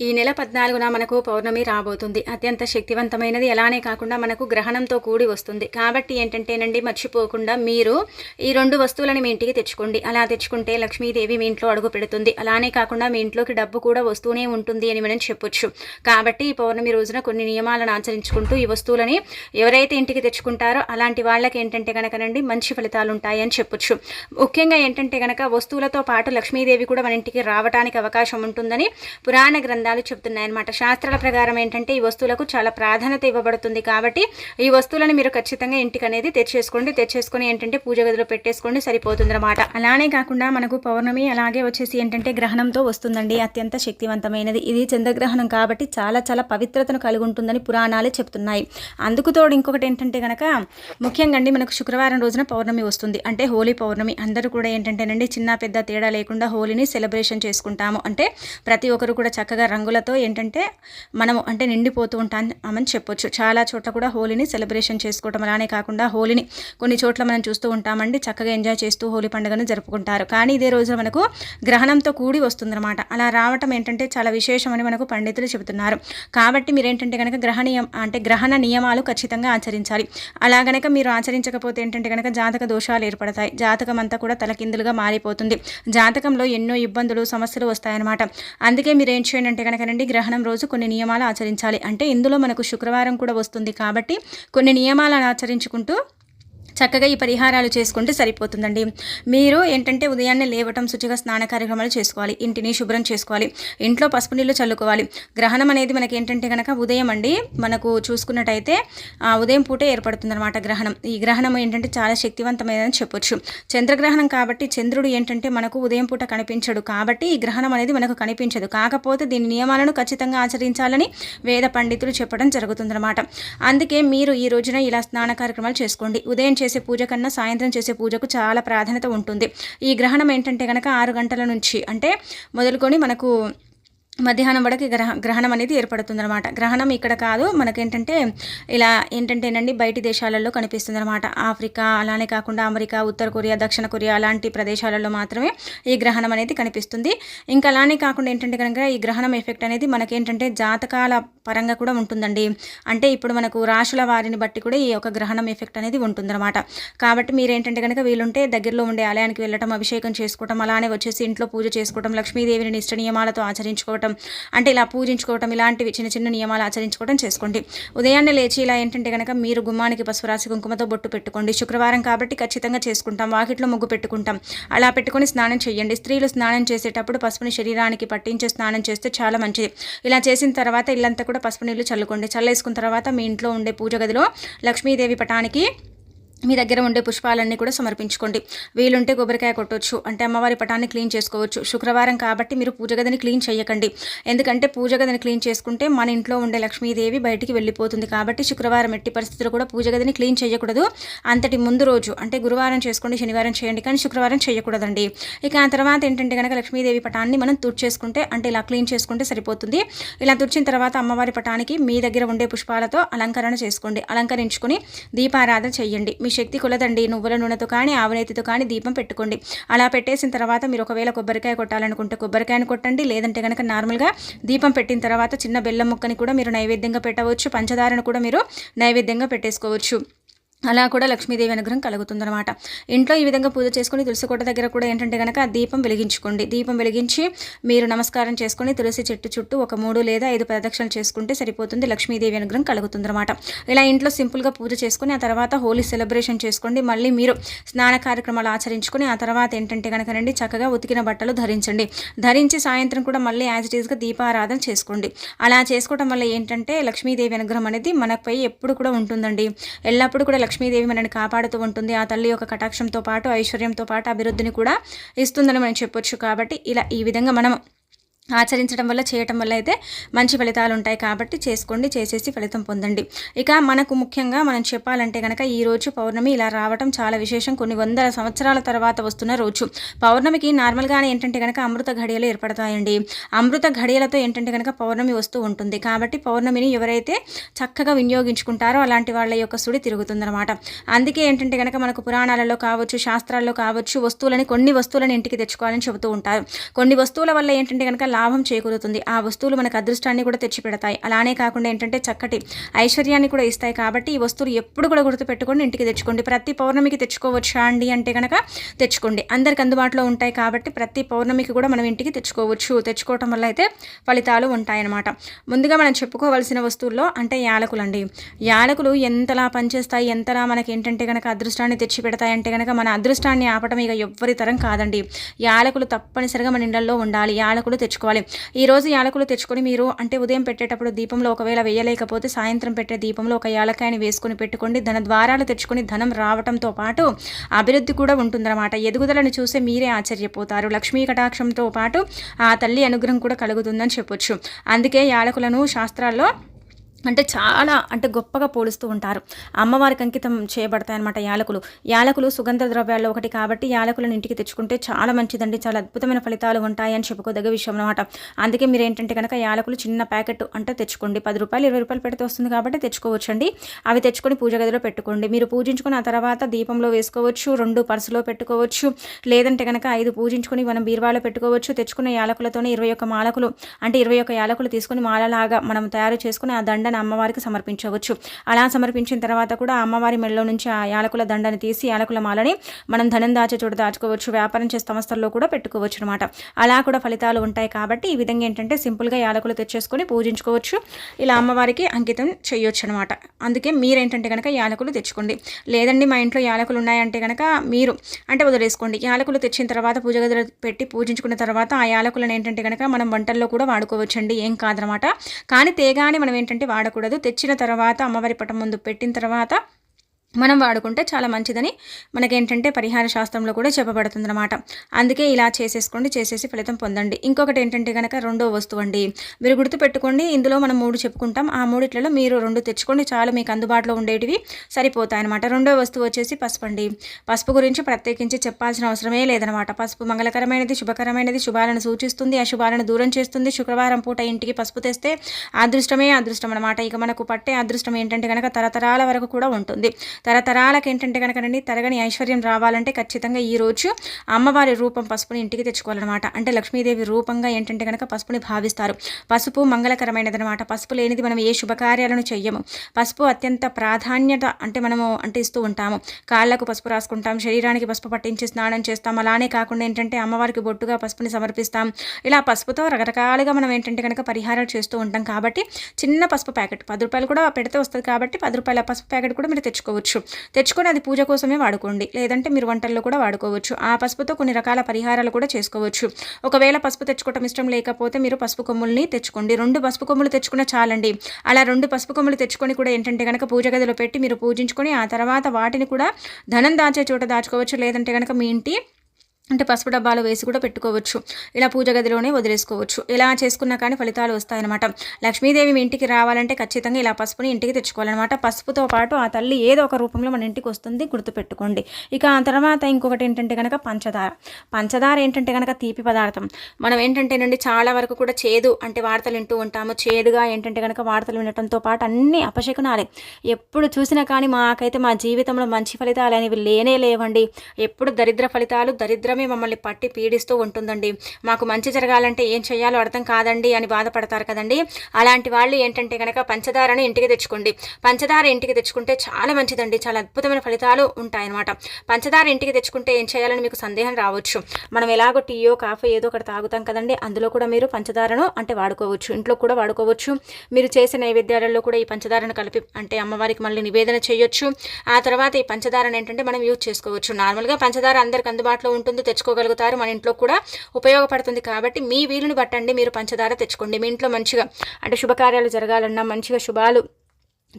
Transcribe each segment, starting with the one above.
ఈ నెల 14న మనకు పౌర్ణమి రాబోతుంది. అత్యంత శక్తివంతమైనది. అలానే కాకుండా మనకు గ్రహణంతో కూడి వస్తుంది. కాబట్టి ఏంటంటేనండి, మర్చిపోకుండా మీరు ఈ 2 వస్తువులను మీ ఇంటికి తెచ్చుకోండి. అలా తెచ్చుకుంటే లక్ష్మీదేవి మీ ఇంట్లో అడుగు పెడుతుంది. అలానే కాకుండా మీ ఇంట్లోకి డబ్బు కూడా వస్తూనే ఉంటుంది అని మనం చెప్పొచ్చు. కాబట్టి ఈ పౌర్ణమి రోజున కొన్ని నియమాలను ఆచరించుకుంటూ ఈ వస్తువులని ఎవరైతే ఇంటికి తెచ్చుకుంటారో అలాంటి వాళ్ళకి ఏంటంటే కనుకనండి మంచి ఫలితాలు ఉంటాయని చెప్పొచ్చు. ముఖ్యంగా ఏంటంటే కనుక వస్తువులతో పాటు లక్ష్మీదేవి కూడా మన ఇంటికి రావడానికి అవకాశం ఉంటుందని పురాణ గ్రంథాలు చెప్తున్నాయన్నమాట. శాస్త్రాల ప్రకారం ఏంటంటే ఈ వస్తువులకు చాలా ప్రాధాన్యత ఇవ్వబడుతుంది. కాబట్టి ఈ వస్తువులను మీరు ఖచ్చితంగా ఇంటికి అనేది తెచ్చేసుకొని ఏంటంటే పూజ గదిలో పెట్టేసుకోండి, సరిపోతుంది అన్నమాట. అలానే కాకుండా మనకు పౌర్ణమి అలాగే వచ్చేసి ఏంటంటే గ్రహణంతో వస్తుందండి. అత్యంత శక్తివంతమైనది. ఇది చంద్రగ్రహణం కాబట్టి చాలా చాలా పవిత్రతను కలిగి ఉంటుందని పురాణాలే చెప్తున్నాయి. అందుకు తోడు ఇంకొకటి ఏంటంటే కనుక ముఖ్యంగా అండి మనకు శుక్రవారం రోజున పౌర్ణమి వస్తుంది. అంటే హోలీ పౌర్ణమి. అందరూ కూడా ఏంటంటేనండి చిన్న పెద్ద తేడా లేకుండా హోలీని సెలబ్రేషన్ చేసుకుంటాము. అంటే ప్రతి ఒక్కరు కూడా చక్కగా రంగులతో ఏంటంటే మనము అంటే నిండిపోతూ ఉంటామని చెప్పొచ్చు. చాలా చోట్ల కూడా హోలీని సెలబ్రేషన్ చేసుకోవటం. అలానే కాకుండా హోలీని కొన్ని చోట్ల మనం చూస్తూ ఉంటామండి, చక్కగా ఎంజాయ్ చేస్తూ హోలీ పండుగను జరుపుకుంటారు. కానీ ఇదే రోజు మనకు గ్రహణంతో కూడి వస్తుందన్నమాట. అలా రావటం ఏంటంటే చాలా విశేషమని మనకు పండితులు చెబుతున్నారు. కాబట్టి మీరేంటంటే కనుక గ్రహణ నియమాలు ఖచ్చితంగా ఆచరించాలి. అలా గనక మీరు ఆచరించకపోతే ఏంటంటే కనుక జాతక దోషాలు ఏర్పడతాయి. జాతకం అంతా కూడా తలకిందులుగా మారిపోతుంది. జాతకంలో ఎన్నో ఇబ్బందులు సమస్యలు వస్తాయన్నమాట. అందుకే మీరు ఏం చేయండి అంటే కనుకనండి గ్రహణం రోజు కొన్ని నియమాలు ఆచరించాలి. అంటే ఇందులో మనకు శుక్రవారం కూడా వస్తుంది కాబట్టి కొన్ని నియమాలను ఆచరించుకుంటూ చక్కగా ఈ పరిహారాలు చేసుకుంటే సరిపోతుందండి. మీరు ఏంటంటే ఉదయాన్నే లేవటం, శుచిగా స్నాన కార్యక్రమాలు చేసుకోవాలి, ఇంటిని శుభ్రం చేసుకోవాలి, ఇంట్లో పసుపు నీళ్ళు చల్లుకోవాలి. గ్రహణం అనేది మనకి ఏంటంటే కనుక ఉదయం అండి మనకు చూసుకున్నట్టయితే ఉదయం పూటే ఏర్పడుతుంది అనమాట గ్రహణం. ఈ గ్రహణం ఏంటంటే చాలా శక్తివంతమైనదని చెప్పొచ్చు. చంద్రగ్రహణం కాబట్టి చంద్రుడు ఏంటంటే మనకు ఉదయం పూట కనిపించడు కాబట్టి ఈ గ్రహణం అనేది మనకు కనిపించదు. కాకపోతే దీని నియమాలను ఖచ్చితంగా ఆచరించాలని వేద పండితులు చెప్పడం జరుగుతుందన్నమాట. అందుకే మీరు ఈ రోజున ఇలా స్నాన కార్యక్రమాలు చేసుకోండి. ఉదయం చేసే పూజ కన్నా సాయంత్రం చేసే పూజకు చాలా ప్రాధాన్యత ఉంటుంది. ఈ గ్రహణం ఏంటంటే కనుక 6 గంటల నుంచి అంటే మొదలుకొని మనకు మధ్యాహ్నం వరకు గ్రహణం అనేది ఏర్పడుతుందన్నమాట. గ్రహణం ఇక్కడ కాదు, మనకేంటంటే ఇలా ఏంటంటేనండి బయటి దేశాలలో కనిపిస్తుందన్నమాట. ఆఫ్రికా అలానే కాకుండా అమెరికా, ఉత్తర కొరియా, దక్షిణ కొరియా అలాంటి ప్రదేశాలలో మాత్రమే ఈ గ్రహణం అనేది కనిపిస్తుంది. ఇంకా అలానే కాకుండా ఏంటంటే కనుక ఈ గ్రహణం ఎఫెక్ట్ అనేది మనకేంటంటే జాతకాల పరంగా కూడా ఉంటుందండి. అంటే ఇప్పుడు మనకు రాశుల వారిని బట్టి కూడా ఈ యొక్క గ్రహణం ఎఫెక్ట్ అనేది ఉంటుందన్నమాట. కాబట్టి మీరేంటంటే కనుక వీలుంటే దగ్గరలో ఉండే ఆలయానికి వెళ్ళటం, అభిషేకం చేసుకోవటం, అలానే వచ్చేసి ఇంట్లో పూజ చేసుకోవటం, లక్ష్మీదేవిని నిష్ట నియమాలతో ఆచరించుకోవటం, అంటే ఇలా పూజించుకోవటం, ఇలాంటివి చిన్న చిన్న నియమాలు ఆచరించుకోవడం చేసుకోండి. ఉదయాన్నే లేచి ఇలా ఏంటంటే కనుక మీరు గుమ్మానికి పసుపు రాసి కుంకుమతో బొట్టు పెట్టుకోండి. శుక్రవారం కాబట్టి ఖచ్చితంగా చేసుకుంటాం. వాకిట్లో ముగ్గు పెట్టుకుంటాం. అలా పెట్టుకొని స్నానం చేయండి. స్త్రీలు స్నానం చేసేటప్పుడు పసుపుని శరీరానికి పట్టించి స్నానం చేస్తే చాలా మంచిది. ఇలా చేసిన తర్వాత ఇల్లంతా కూడా పసుపు నీళ్లు చల్లుకోండి. చల్లేసుకున్న తర్వాత మీ ఇంట్లో ఉండే పూజ గదిలో లక్ష్మీదేవి పటానికి మీ దగ్గర ఉండే పుష్పాలన్నీ కూడా సమర్పించుకోండి. వీలుంటే కొబ్బరికాయ కొట్టవచ్చు, అంటే అమ్మవారి పటాన్ని క్లీన్ చేసుకోవచ్చు. శుక్రవారం కాబట్టి మీరు పూజ గదిని క్లీన్ చేయకండి. ఎందుకంటే పూజ గదిని క్లీన్ చేసుకుంటే మన ఇంట్లో ఉండే లక్ష్మీదేవి బయటికి వెళ్ళిపోతుంది. కాబట్టి శుక్రవారం ఎట్టి పరిస్థితుల్లో కూడా పూజ గదిని క్లీన్ చేయకూడదు. అంతటి ముందు రోజు అంటే గురువారం చేసుకోండి, శనివారం చేయండి, కానీ శుక్రవారం చేయకూడదండి. ఇక ఆ తర్వాత ఏంటంటే కనుక లక్ష్మీదేవి పటాన్ని మనం తుడిచేసుకుంటే అంటే ఇలా క్లీన్ చేసుకుంటే సరిపోతుంది. ఇలా తుడిచిన తర్వాత అమ్మవారి పటానికి మీ దగ్గర ఉండే పుష్పాలతో అలంకరణ చేసుకోండి. అలంకరించుకొని దీపారాధన చేయండి. మీ శక్తి కొలదండి. నువ్వుల నూనెతో కానీ ఆవునేతితో కానీ దీపం పెట్టుకోండి. అలా పెట్టేసిన తర్వాత మీరు ఒకవేళ కొబ్బరికాయ కొట్టాలనుకుంటే కొబ్బరికాయను కొట్టండి. లేదంటే కనుక నార్మల్గా దీపం పెట్టిన తర్వాత చిన్న బెల్లం ముక్కని కూడా మీరు నైవేద్యంగా పెట్టవచ్చు. పంచదారను కూడా మీరు నైవేద్యంగా పెట్టేసుకోవచ్చు. అలా కూడా లక్ష్మీదేవి అనుగ్రహం కలుగుతుందన్నమాట. ఇంట్లో ఈ విధంగా పూజ చేసుకుని తులసి కోట దగ్గర కూడా ఏంటంటే కనుక దీపం వెలిగించుకోండి. దీపం వెలిగించి మీరు నమస్కారం చేసుకుని తులసి చెట్టు చుట్టూ ఒక 3 లేదా 5 ప్రదక్షిణలు చేసుకుంటే సరిపోతుంది. లక్ష్మీదేవి అనుగ్రహం కలుగుతుందన్నమాట. ఇలా ఇంట్లో సింపుల్గా పూజ చేసుకుని ఆ తర్వాత హోలీ సెలబ్రేషన్ చేసుకోండి. మళ్ళీ మీరు స్నాన కార్యక్రమాలు ఆచరించుకుని ఆ తర్వాత ఏంటంటే కనుకనండి చక్కగా ఉతికిన బట్టలు ధరించి సాయంత్రం కూడా మళ్ళీ యాజ్ ఇట్ ఈస్గా దీపారాధన చేసుకోండి. అలా చేసుకోవడం వల్ల ఏంటంటే లక్ష్మీదేవి అనుగ్రహం అనేది మనపై ఎప్పుడు కూడా ఉంటుందండి. ఎల్లప్పుడూ కూడా లక్ష్మీదేవి మనని కాపాడుతూ ఉంటుంది. ఆ తల్లి యొక్క కటాక్షంతో పాటు ఐశ్వర్యంతో పాటు అభివృద్ధిని కూడా ఇస్తుందని మనం చెప్పొచ్చు. కాబట్టి ఇలా ఈ విధంగా మనం ఆచరించడం వల్ల చేయటం వల్ల అయితే మంచి ఫలితాలు ఉంటాయి. కాబట్టి చేసుకోండి, చేసేసి ఫలితం పొందండి. ఇక మనకు ముఖ్యంగా మనం చెప్పాలంటే కనుక ఈ రోజు పౌర్ణమి ఇలా రావటం చాలా విశేషం. కొన్ని వందల సంవత్సరాల తర్వాత వస్తున్న రోజు పౌర్ణమికి నార్మల్గానే ఏంటంటే కనుక అమృత ఘడియలు ఏర్పడతాయండి. అమృత ఘడియలతో ఏంటంటే కనుక పౌర్ణమి వస్తూ ఉంటుంది. కాబట్టి పౌర్ణమిని ఎవరైతే చక్కగా వినియోగించుకుంటారో అలాంటి వాళ్ళ యొక్క సుడి తిరుగుతుందన్నమాట. అందుకే ఏంటంటే కనుక మనకు పురాణాలలో కావచ్చు, శాస్త్రాల్లో కావచ్చు కొన్ని వస్తువులని ఇంటికి తెచ్చుకోవాలని చెబుతూ ఉంటారు. కొన్ని వస్తువుల వల్ల ఏంటంటే కనుక లాభం చేకూరుతుంది. ఆ వస్తువులు మనకు అదృష్టాన్ని కూడా తెచ్చిపెడతాయి. అలానే కాకుండా ఏంటంటే చక్కటి ఐశ్వర్యాన్ని కూడా ఇస్తాయి. కాబట్టి ఈ వస్తువులు ఎప్పుడు కూడా గుర్తుపెట్టుకొని ఇంటికి తెచ్చుకోండి. ప్రతి పౌర్ణమికి తెచ్చుకోవచ్చా అండి అంటే కనుక తెచ్చుకోండి. అందరికి అందుబాటులో ఉంటాయి కాబట్టి ప్రతి పౌర్ణమికి కూడా మనం ఇంటికి తెచ్చుకోవచ్చు. తెచ్చుకోవటం వల్ల అయితే ఫలితాలు ఉంటాయన్నమాట. ముందుగా మనం చెప్పుకోవాల్సిన వస్తువుల్లో అంటే యాలకులు అండి. యాలకులు ఎంతలా పనిచేస్తాయి, ఎంతలా మనకి ఏంటంటే కనుక అదృష్టాన్ని తెచ్చి పెడతాయి అంటే కనుక మన అదృష్టాన్ని ఆపటం ఇక ఎవ్వరి తరం కాదండి. యాలకులు తప్పనిసరిగా మన ఇళ్లలో ఉండాలి. యాలకులు తెచ్చుకోవాలి. ఈరోజు యాలకులు తెచ్చుకొని మీరు అంటే ఉదయం పెట్టేటప్పుడు దీపంలో ఒకవేళ వేయలేకపోతే సాయంత్రం పెట్టే దీపంలో ఒక యాలకాయని వేసుకొని పెట్టుకోండి. ధన ద్వారాలు తెచ్చుకొని ధనం రావడంతో పాటు అభివృద్ధి కూడా ఉంటుందన్నమాట. ఎదుగుదలను చూస్తే మీరే ఆశ్చర్యపోతారు. లక్ష్మీ కటాక్షంతో పాటు ఆ తల్లి అనుగ్రహం కూడా కలుగుతుందని చెప్పొచ్చు. అందుకే యాలకులను శాస్త్రాల్లో అంటే చాలా అంటే గొప్పగా పోలుస్తూ ఉంటారు. అమ్మవారికి అంకితం చేయబడతాయన్నమాట యాలకులు. యాలకులు సుగంధ ద్రవ్యాల్లో ఒకటి కాబట్టి యాలకులను ఇంటికి తెచ్చుకుంటే చాలా మంచిదండి. చాలా అద్భుతమైన ఫలితాలు ఉంటాయని చెప్పుకోదగ్గ విషయం అనమాట. అందుకే మీరు ఏంటంటే కనుక యాలకులు చిన్న ప్యాకెట్ అంటే తెచ్చుకోండి. 10 రూపాయలు 20 రూపాయలు పెడితే వస్తుంది కాబట్టి తెచ్చుకోవచ్చండి. అవి తెచ్చుకొని పూజ గదిలో పెట్టుకోండి. మీరు పూజించుకొని ఆ తర్వాత దీపంలో వేసుకోవచ్చు, 2 పర్సులో పెట్టుకోవచ్చు. లేదంటే కనుక 5 పూజించుకొని మనం బీరువాలో పెట్టుకోవచ్చు. తెచ్చుకున్న యాలకులతోనే 21 మాలకులు అంటే 21 యాలకులు తీసుకొని మాలలాగా మనం తయారు చేసుకుని ఆ దండ అమ్మవారికి సమర్పించవచ్చు. అలా సమర్పించిన తర్వాత కూడా అమ్మవారి మెడలో నుంచి ఆ యాలకుల దండని తీసి యాలకుల మాలని మనం ధనం దాచే చోట దాచుకోవచ్చు. వ్యాపారం చేసే సంస్థల్లో కూడా పెట్టుకోవచ్చు అనమాట. అలా కూడా ఫలితాలు ఉంటాయి. కాబట్టి ఈ విధంగా ఏంటంటే సింపుల్గా యాలకులు తెచ్చేసుకొని పూజించుకోవచ్చు. ఇలా అమ్మవారికి అంకితం చేయొచ్చు అనమాట. అందుకే మీరేంటంటే కనుక యాలకులు తెచ్చుకోండి. లేదండి మా ఇంట్లో యాలకులు ఉన్నాయంటే కనుక మీరు అంటే వదిలేసుకోండి. యాలకులు తెచ్చిన తర్వాత పూజ గదిలో పెట్టి పూజించుకున్న తర్వాత ఆ యాలకులను ఏంటంటే కనుక మనం వంటల్లో కూడా వాడుకోవచ్చండి. ఏం కాదనమాట. కానీ తేగాని మనం ఏంటంటే వాడకూడదు. తెచ్చిన తర్వాత అమ్మవారి పటం ముందు పెట్టిన తర్వాత మనం వాడుకుంటే చాలా మంచిదని మనకేంటంటే పరిహార శాస్త్రంలో కూడా చెప్పబడుతుంది అనమాట. అందుకే ఇలా చేసేసుకోండి. చేసేసి ఫలితం పొందండి. ఇంకొకటి ఏంటంటే కనుక రెండో వస్తువు అండి. మీరు గుర్తుపెట్టుకోండి. ఇందులో మనం 3 చెప్పుకుంటాం. ఆ 3 మీరు 2 తెచ్చుకోండి చాలు. మీకు అందుబాటులో ఉండేటివి సరిపోతాయి అనమాట. రెండో వస్తువు వచ్చేసి పసుపు అండి. పసుపు గురించి ప్రత్యేకించి చెప్పాల్సిన అవసరమే లేదనమాట. పసుపు మంగళకరమైనది, శుభకరమైనది, శుభాలను సూచిస్తుంది, అశుభాలను దూరం చేస్తుంది. శుక్రవారం పూట ఇంటికి పసుపు తెస్తే అదృష్టమే అదృష్టం అనమాట. ఇక మనకు పట్టే అదృష్టం ఏంటంటే కనుక తరతరాల వరకు కూడా ఉంటుంది. తరతరాలకు ఏంటంటే కనుకనండి తరగని ఐశ్వర్యం రావాలంటే ఖచ్చితంగా ఈరోజు అమ్మవారి రూపం పసుపుని ఇంటికి తెచ్చుకోవాలన్నమాట. అంటే లక్ష్మీదేవి రూపంగా ఏంటంటే కనుక పసుపుని భావిస్తారు. పసుపు మంగళకరమైనది అనమాట. పసుపు లేనిది మనం ఏ శుభకార్యాలను చెయ్యము. పసుపు అత్యంత ప్రాధాన్యత అంటే మనము అంటే ఇస్తూ ఉంటాము. కాళ్ళకు పసుపు రాసుకుంటాం, శరీరానికి పసుపు పట్టించి స్నానం చేస్తాం. అలానే కాకుండా ఏంటంటే అమ్మవారికి బొట్టుగా పసుపుని సమర్పిస్తాం. ఇలా పసుపుతో రకరకాలుగా మనం ఏంటంటే కనుక పరిహారాలు చేస్తూ ఉంటాం. కాబట్టి చిన్న పసుపు ప్యాకెట్ 10 రూపాయలు కూడా పెడితే వస్తుంది కాబట్టి 10 రూపాయల పసుపు ప్యాకెట్ కూడా మీరు తెచ్చుకోవచ్చు. తెచ్చుకొని అది పూజ కోసమే వాడుకోండి. లేదంటే మీరు వంటల్లో కూడా వాడుకోవచ్చు. ఆ పసుపుతో కొన్ని రకాల పరిహారాలు కూడా చేసుకోవచ్చు. ఒకవేళ పసుపు తెచ్చుకోవటం ఇష్టం లేకపోతే మీరు పసుపు కొమ్ముల్ని తెచ్చుకోండి. 2 పసుపు కొమ్ములు తెచ్చుకున్న చాలండి. అలా 2 పసుపు కొమ్ములు తెచ్చుకొని కూడా ఏంటంటే కనుక పూజ గదిలో పెట్టి మీరు పూజించుకొని ఆ తర్వాత వాటిని కూడా ధనం దాచే చోట దాచుకోవచ్చు. లేదంటే కనుక మీ ఇంటి అంటే పసుపు డబ్బాలు వేసి కూడా పెట్టుకోవచ్చు. ఇలా పూజ గదిలోనే వదిలేసుకోవచ్చు. ఇలా చేసుకున్నా కానీ ఫలితాలు వస్తాయన్నమాట. లక్ష్మీదేవి మీ ఇంటికి రావాలంటే ఖచ్చితంగా ఇలా పసుపుని ఇంటికి తెచ్చుకోవాలన్నమాట. పసుపుతో పాటు ఆ తల్లి ఏదో ఒక రూపంలో మన ఇంటికి వస్తుంది, గుర్తుపెట్టుకోండి. ఇక ఆ తర్వాత ఇంకొకటి ఏంటంటే కనుక పంచదార. పంచదార ఏంటంటే కనుక తీపి పదార్థం. మనం ఏంటంటేనండి చాలా వరకు కూడా చేదు అంటే వార్తలు వింటూ ఉంటాము. చేదుగా ఏంటంటే కనుక వార్తలు వినటంతో పాటు అన్ని అపశకునాలే. ఎప్పుడు చూసినా కానీ మాకైతే మా జీవితంలో మంచి ఫలితాలు అనేవి లేనే లేవండి. ఎప్పుడు దరిద్ర ఫలితాలు దరిద్రమే మమ్మల్ని పట్టి పీడిస్తూ ఉంటుందండి. మాకు మంచి జరగాలంటే ఏం చేయాలో అర్థం కాదండి అని బాధపడతారు కదండి. అలాంటి వాళ్ళు ఏంటంటే కనుక పంచదారను ఇంటికి తెచ్చుకోండి. పంచదార ఇంటికి తెచ్చుకుంటే చాలా మంచిదండి. చాలా అద్భుతమైన ఫలితాలు ఉంటాయన్నమాట. పంచదార ఇంటికి తెచ్చుకుంటే ఏం చేయాలని మీకు సందేహం రావచ్చు. మనం ఎలాగో టీయో కాఫీ ఏదో ఒకటి తాగుతాం కదండి. అందులో కూడా మీరు పంచదారను అంటే వాడుకోవచ్చు. ఇంట్లో కూడా వాడుకోవచ్చు. మీరు చేసే నైవేద్యాలలో కూడా ఈ పంచదారను కలిపి అంటే అమ్మవారికి మళ్ళీ నివేదన చేయొచ్చు. ఆ తర్వాత ఈ పంచదారను ఏంటంటే మనం యూజ్ చేసుకోవచ్చు. నార్మల్గా పంచదార అందరికి అందుబాటులో ఉంటుంది, తెచ్చుకోగలుగుతారు. మన ఇంట్లో కూడా ఉపయోగపడుతుంది. కాబట్టి మీ వీలుని బట్టండి మీరు పంచదార తెచ్చుకోండి. మీ ఇంట్లో మంచిగా అంటే శుభకార్యాలు జరగాలన్నా, మంచిగా శుభాలు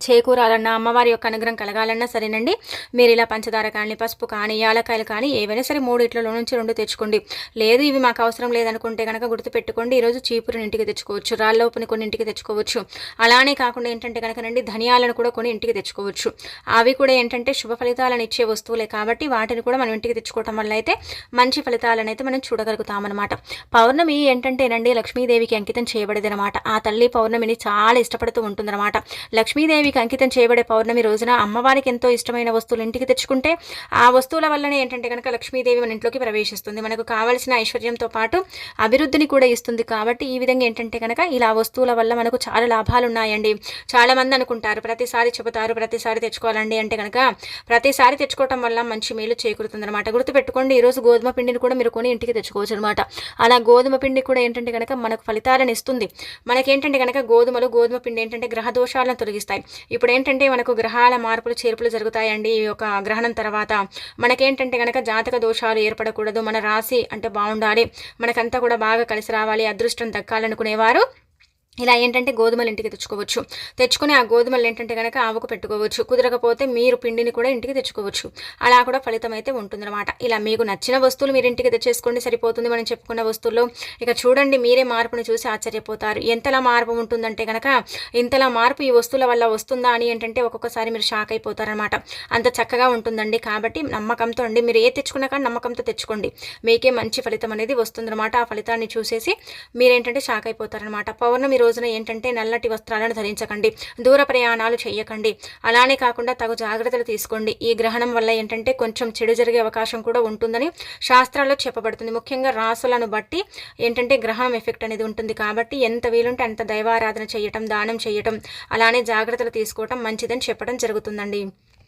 చేకూరాలన్నా, అమ్మవారి యొక్క అనుగ్రహం కలగాలన్నా సరేనండి. మీరు ఇలా పంచదార కానీ, పసుపు కానీ, యాలకాయలు కానీ ఏవైనా సరే 3 నుంచి 2 తెచ్చుకోండి. లేదు ఇవి మాకు అవసరం లేదనుకుంటే కనుక గుర్తుపెట్టుకోండి. ఈరోజు చీపురుని ఇంటికి తెచ్చుకోవచ్చు, రాళ్ళ ఉప్పుని కొన్ని ఇంటికి తెచ్చుకోవచ్చు. అలానే కాకుండా ఏంటంటే కనుకనండి ధనియాలను కూడా కొన్ని ఇంటికి తెచ్చుకోవచ్చు. అవి కూడా ఏంటంటే శుభ ఫలితాలను ఇచ్చే వస్తువులే కాబట్టి వాటిని కూడా మనం ఇంటికి తెచ్చుకోవటం వల్ల అయితే మంచి ఫలితాలను అయితే మనం చూడగలుగుతామన్నమాట. పౌర్ణమి ఏంటంటేనండి లక్ష్మీదేవికి అంకితం చేయబడేది అనమాట. ఆ తల్లి పౌర్ణమిని చాలా ఇష్టపడుతూ ఉంటుందన్నమాట. లక్ష్మీదేవి దుర్గాదేవికి అంకితం చేయబడే పౌర్ణమి రోజున అమ్మవారికి ఎంతో ఇష్టమైన వస్తువులు ఇంటికి తెచ్చుకుంటే ఆ వస్తువుల వల్లనే ఏంటంటే కనుక లక్ష్మీదేవి మన ఇంట్లోకి ప్రవేశిస్తుంది, మనకు కావాల్సిన ఐశ్వర్యంతో పాటు అభివృద్ధిని కూడా ఇస్తుంది. కాబట్టి ఈ విధంగా ఏంటంటే కనుక ఇలా వస్తువుల వల్ల మనకు చాలా లాభాలు ఉన్నాయండి. చాలా మంది అనుకుంటారు, ప్రతిసారి చెబుతారు ప్రతిసారి తెచ్చుకోవాలండి అంటే కనుక ప్రతిసారి తెచ్చుకోవటం వల్ల మంచి మేలు చేకూరుతుంది అనమాట. గుర్తుపెట్టుకోండి, ఈరోజు గోధుమ పిండిని కూడా మీరు కొని ఇంటికి తెచ్చుకోవచ్చు అనమాట. అలా గోధుమ పిండి కూడా ఏంటంటే కనుక మనకు ఫలితాలను ఇస్తుంది. మనకేంటంటే కనుక గోధుమ పిండి ఏంటంటే గ్రహ దోషాలను తొలగిస్తాయి. ఇప్పుడు ఏంటంటే మనకు గ్రహాల మార్పులు చేర్పులు జరుగుతాయండి. ఈ యొక్క గ్రహణం తర్వాత మనకేంటంటే కనుక జాతక దోషాలు ఏర్పడకూడదు, మన రాశి అంటే బాగుండాలి, మనకంతా కూడా బాగా కలిసి రావాలి, అదృష్టం దక్కాలనుకునేవారు ఇలా ఏంటంటే గోధుమలు ఇంటికి తెచ్చుకుని ఆ గోధుమలు ఏంటంటే కనుక ఆవుకు పెట్టుకోవచ్చు. కుదరకపోతే మీరు పిండిని కూడా ఇంటికి తెచ్చుకోవచ్చు. అలా కూడా ఫలితం అయితే ఉంటుందన్నమాట. ఇలా మీకు నచ్చిన వస్తువులు మీరు ఇంటికి తెచ్చేసుకోండి, సరిపోతుంది మనం చెప్పుకున్న వస్తువుల్లో. ఇక చూడండి, మీరే మార్పుని చూసి ఆశ్చర్యపోతారు. ఎంతలా మార్పు ఉంటుందంటే కనుక ఇంతలా మార్పు ఈ వస్తువుల వల్ల వస్తుందా అని ఏంటంటే ఒక్కొక్కసారి మీరు షాక్ అయిపోతారనమాట. అంత చక్కగా ఉంటుందండి. కాబట్టి నమ్మకంతో అండి, మీరు ఏ తెచ్చుకున్నా కానీ నమ్మకంతో తెచ్చుకోండి, మీకే మంచి ఫలితం అనేది వస్తుందన్నమాట. ఆ ఫలితాన్ని చూసేసి మీరేంటంటే షాక్ అయిపోతారనమాట. పౌర్ణమి రోజున ఏంటంటే నల్లటి వస్త్రాలను ధరించకండి, దూర ప్రయాణాలు చేయకండి. అలానే కాకుండా తగు జాగ్రత్తలు తీసుకోండి. ఈ గ్రహణం వల్ల ఏంటంటే కొంచెం చెడు జరిగే అవకాశం కూడా ఉంటుందని శాస్త్రాల్లో చెప్పబడుతుంది. ముఖ్యంగా రాసులను బట్టి ఏంటంటే గ్రహణం ఎఫెక్ట్ అనేది ఉంటుంది. కాబట్టి ఎంత వీలుంటే అంత దైవారాధన చేయటం, దానం చేయటం, అలానే జాగ్రత్తలు తీసుకోవటం మంచిదని చెప్పడం జరుగుతుందండి.